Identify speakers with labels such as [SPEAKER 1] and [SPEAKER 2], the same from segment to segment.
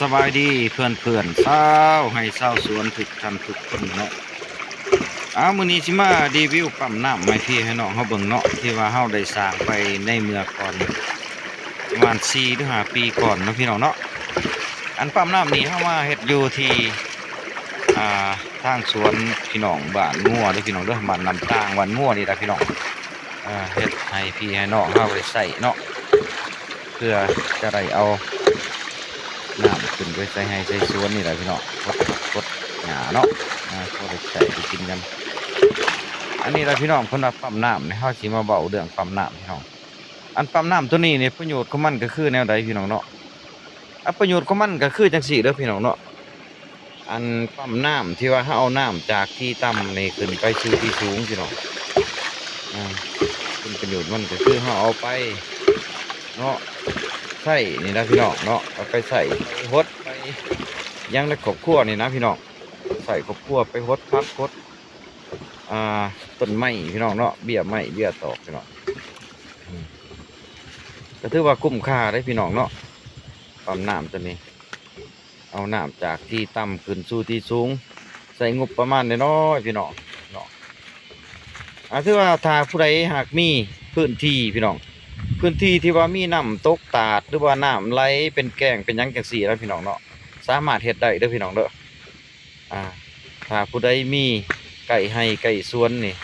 [SPEAKER 1] สบายดีเพื่อนเพื่อนเศร้าให้เศร้าสวนทุกท่านทุกคนเนาะมื้อนี้สิมารีวิวปั๊มน้ำให้พี่ให้น้องเฮาเบิ่งเนาะที่ว่าเฮาได้สร้างไปในเมื่อก่อนประมาณ4หรือ5ปีก่อนเนาะพี่น้องเนาะอันปั๊มน้ำนี้เฮามาเฮ็ดอยู่ที่อ่าทางสวนพี่น้องบ้านงัวเด้อพี่น้องเด้อบ้านน้ำต่างบ้านงัวนี่ล่ะพี่น้องเฮ็ดให้พี่ให้น้องเฮาได้ใช้เนาะเพื่อจะได้เอาน้ำขึ้นไปใส่ให้ใส่สวนนี่แหละพี่น้องกดหญ้าเนาะพอได้ใส่ไปกินกันอันนี้แหละพี่น้องคนละปั๊มน้ำเนี่ยเขาสิมาเบาเรื่องปั๊มน้ำพี่น้องอันปั๊มน้ำตัวนี้เนี่ยประโยชน์ของมันก็คือแนวใดพี่น้องเนาะประโยชน์ของมันก็คือจังสี่เด้อพี่น้องเนาะอันปั๊มน้ำที่ว่าเขาเอาน้ำจากที่ต่ำนี่ขึ้นไปสู่ที่สูงพี่น้องเป็นประโยชน์มันก็คือเขาเอาไปเนาะใส่นี่นะพี่น้องเนาะเอาไปใส่ฮดไปยังในขบขั้วนี่นะพี่น้องใส่ขบขั้วไปฮดพักฮดต้นไม้พี่น้องเนาะเบี้ยไม้เบี้ยตอกพี่น้องก็ถือว่าคุ้มค่าได้พี่น้องเนาะปั๊มน้ำตัวนี้เอาน้ำจากที่ต่ำขึ้นสู่ที่สูงใส่งบประมาณน้อยพี่น้องเนาะถือว่าถ้าผู้ใดหากมีพื้นที่พี่น้องพื้นที่ที่ว่ามีน้ำตกตาดหรือว่าน้ำไหลเป็นแก่งเป็นยังจังสี่แล้วพี่น้องเนาะสามารถเฮ็ดได้เด้อพี่น้องเด้อถ้าผู้ใดมีไก่ให้ไก่สวนนี่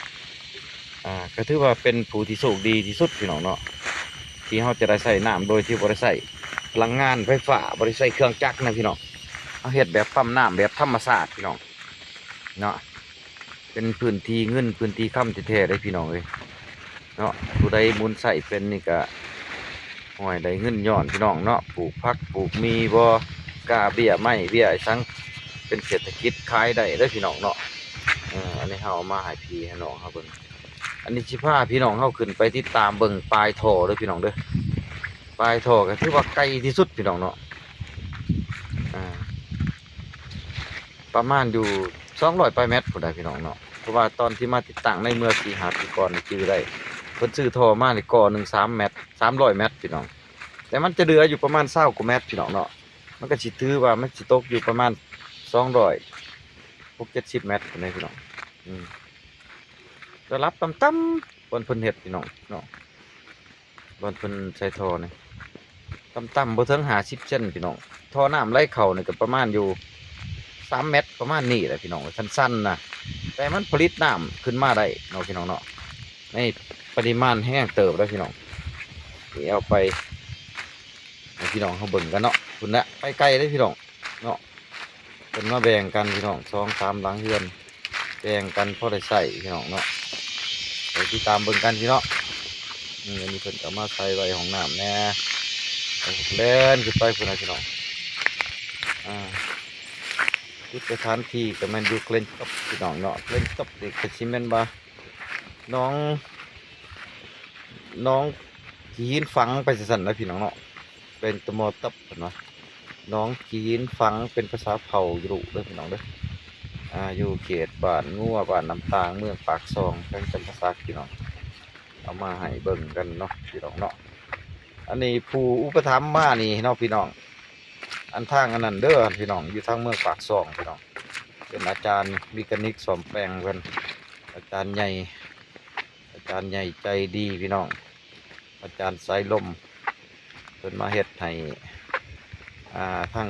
[SPEAKER 1] ก็ถือว่าเป็นผู้ที่โชคดีที่สุดพี่น้องเนาะที่เขาจะได้ใส่น้ำโดยที่บริใส่พลังงานไฟฟ้าบริใส่เครื่องจักรนะพี่น้องเอาเฮ็ดแบบปั๊มน้ำแบบธรรมชาติพี่น้องเนาะเป็นพื้นที่เงินพื้นที่ค่ำแท้ๆได้พี่น้องเลยเนาะผู้ใดมุนใส่เป็นนี่ก็หอยได้เงินย้อนพี่น้องเนาะปลูกพักปลูกมีบ่กาเบี้ยไม้เบี้ยสังเป็นเศรษฐกิจขายได้ได้พี่น้องเนาะอันนี้เขาเอามาให้พี่ให้น้องเขาเบิ่งอันนี้ชิพาพี่น้องเขาขึ้นไปที่ตามเบิ่งปลายท่อเด้อพี่น้องเด้อปลายท่อก็ถือว่าไกลที่สุดพี่น้องเนาะประมาณอยู่200 เมตรพุ่นได้พี่น้องเนาะเพราะว่าตอนที่มาติดตั้งในเมื่อ4-5 ปีก่อนจื้อได้เพิ่นซื้อท่อมาในก่อหนึ่ง3 เมตร300 เมตรพี่น้องแต่มันจะเหลืออยู่ประมาณ20 กว่าเมตรพี่น้องเนาะมันก็สิถือว่ามันสิตกอยู่ประมาณ260-70 เมตรพุ่นได้พี่น้องจะรับต่ำๆบนเพิ่นเฮ็ดพี่น้องเนาะบนเพิ่นใส่ท่อนี่ต่ำๆบ่ถึง50 เซนพี่น้องท่อน้ำไหลเข้านี่ก็ประมาณอยู่3 เมตรประมาณนี้แหละพี่น้องสั้นๆนะแต่มันผลิตน้ำขึ้นมาได้เนาะพี่น้องเนาะในปริมาณแห้งเติบแล้วพี่น้องที่เอาไปให้พี่น้องเขาเบิ่งกันเนาะคุณนะไปไกลเลยพี่น้องเนาะเป็นมาแบ่งกันพี่น้อง2-3 หลังเฮือนแบ่งกันพอได้ใส่พี่น้องเนาะไปที่ตามเบิ่งกันพี่น้องอันนี้เพิ่นเอามาใส่ไว้ของน้ำแน่เล่นขึ้นไปคุณนะพี่น้องที่สถานที่ก็มันดูเกลนตบพี่น้องเนาะเกลนตบเด็กกระชิมเมนบาน้องขีนฝังไปสั่นนะพี่น้องเนาะเป็นตมอตบเห็นไหมน้องขีนฝังเป็นภาษาเผ่าอยู่ด้วยพี่น้องเด้ออยู่เขตบ้านงัวบ้านน้ำตางเมืองปากซองเป็นจำภาษาพี่น้องเอามาให้เบิ่งกันเนาะพี่น้องเนาะอันนี้ผู้อุปถัมภ์มานี่เนาะพี่น้องอันทางอันนั้นเด้อพี่น้องอยู่ทางเมืองปากซองพี่น้องเป็นอาจารย์มิกานิกสอมแปลงเพิ่นอาจารย์ใหญ่ใจดีพี่น้องอาจารย์สายลมเพิ่นมาเฮ็ดให้ทั้ง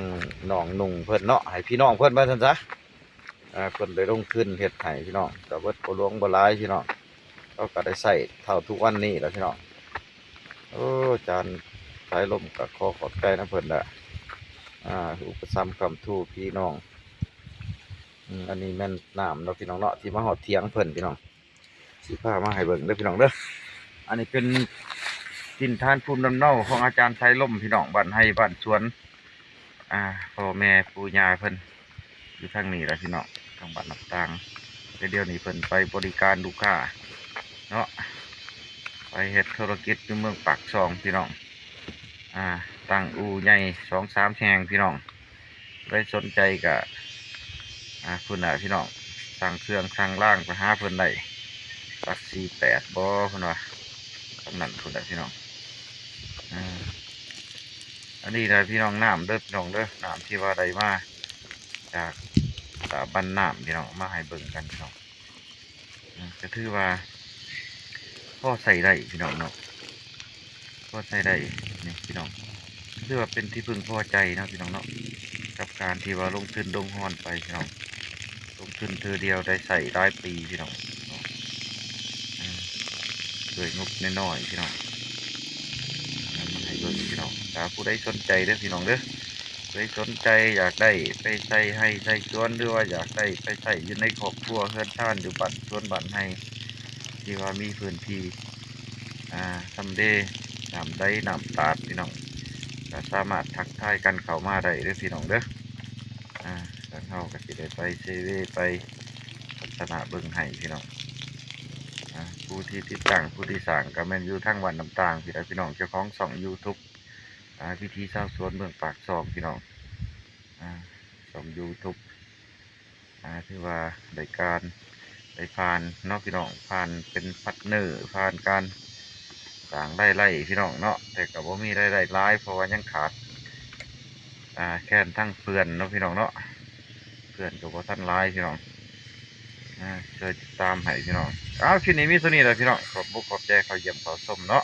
[SPEAKER 1] น้องนุ่งเพิ่นเนาะให้พี่น้องเพิ่นมาซั่นซะเพิ่นได้ลงทุนเฮ็ดให้พี่น้องก็เบิดบ่หลวงบ่หลายพี่น้องก็ได้ใช้เท่าทุกวันนี้แล้วพี่น้องอาจารย์สายลมก็ขอขอบใจนะเพิ่นละอุปสัมภ์คำทูพี่น้องอันนี้แม่นน้ำเนาะพี่น้องเนาะที่มาหอดเทียงเพิ่นพี่น้องสีผ้ามาให้เบิ่งเด้อพี่น้องเด้ออันนี้เป็นดินทานภูมิลำเนาของอาจารย์ไทยล่มพี่น้องบ้านให้บ้านสวนพ่อแม่ปู่ย่าเพิ่นอยู่ทางนี้แหละพี่น้องทางบ้านต่างๆเดี๋ยวนี้เพิ่นไปบริการลูกค้าเนาะไปเฮ็ดธุรกิจในเมืองปากซองพี่น้องตั้งอู่ใหญ่2-3 แห่งพี่น้องได้สนใจกับคุณน่ะพี่น้องสั่งเครื่องสั่งล่างไปหาเพิ่นได้ตัด48บ่เพิ่นว่าคำนั้นคุณน่ะพี่น้อง อันนี้นะพี่น้องน้ำเด้อพี่น้องเด้อน้ำที่ว่าใดมาจากสถาบันน้ำพี่น้องมาให้เบิ่งกันพี่น้องก็ถือว่าพ่อใส่ได้พี่น้องเนาะพ่อใส่ได้นี่พี่น้องถือว่าเป็นที่พึงพอใจนะพี่น้องเนาะกับการที่ว่าลงทุนลงห้อนไปพี่น้องลงทุนเธอเดียวได้ใส่ได้ปีพี่น้องด้วยงบน้อยๆพี่น้องมาให้เบิ่งพี่น้องถ้าผู้ใดสนใจเด้อพี่น้องเด้อใครสนใจอยากได้ไปใส่ให้ใส่สวนหรือว่าอยากได้ไปใส่อยู่ในครอบครัวเฮือนชานอยู่บ้านสวนบ้านให้ที่ว่ามีพื้นที่ทำเดน้ำได้น้ำตาดพี่น้องก็สามารถทักทายกันเข้ามาได้เด้อพี่น้องเด้อทางเฮาก็สิได้ไปเซเวไปพัฒนาเบิ่งให้พี่น้องผู้ที่ติดตั้งผู้ที่สร้างก็แม่นอยู่ทั้งวันน้ำตางพี่น้องพี่น้องเจ้าของช่อง YouTube วิธีชาวสวนเมืองปากซองพี่น้องช่อง YouTube ที่ว่าได้การได้ผ่านเนาะพี่น้องผ่านเป็นพาร์ทเนอร์ผ่านการสร้างได้ไร่พี่น้องเนาะแต่ก็บ่มีได้ไร่ร้ายเพราะว่ายังขาดแค่ทั้งเพื่อนเนาะพี่น้องเนาะเพื่อนกับว่าท่านร้ายพี่น้องช่วยติดตามให้พี่น้องคลิปนี้มีตัวนี้เลยพี่น้องขอบใจเขาเยี่ยมเขาส้มเนาะ